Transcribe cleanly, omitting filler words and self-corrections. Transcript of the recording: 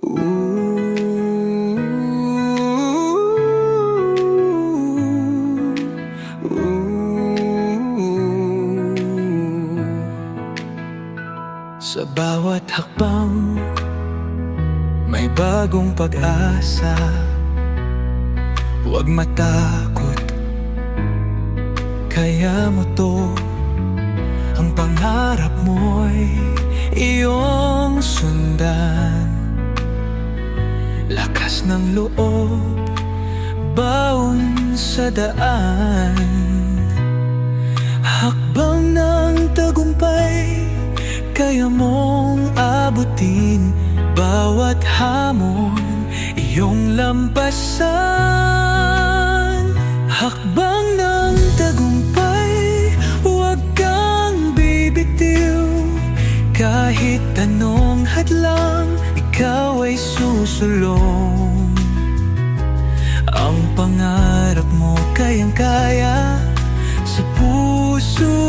Ooh, ooh. Sa bawat hakbang may bagong pag-asa. Huwag matakot, kaya mo to. Ang pangarap mo'y iyong sundan. Lakas ng loob, baon sa daan. Hakbang ng tagumpay, kaya mong abutin. Bawat hamon, iyong lampasan. Hakbang ng tagumpay, huwag kang bibitiw. Kahit anong hadlang, ikaw ay susulong. Ang pangarap mo kayang-kaya sa puso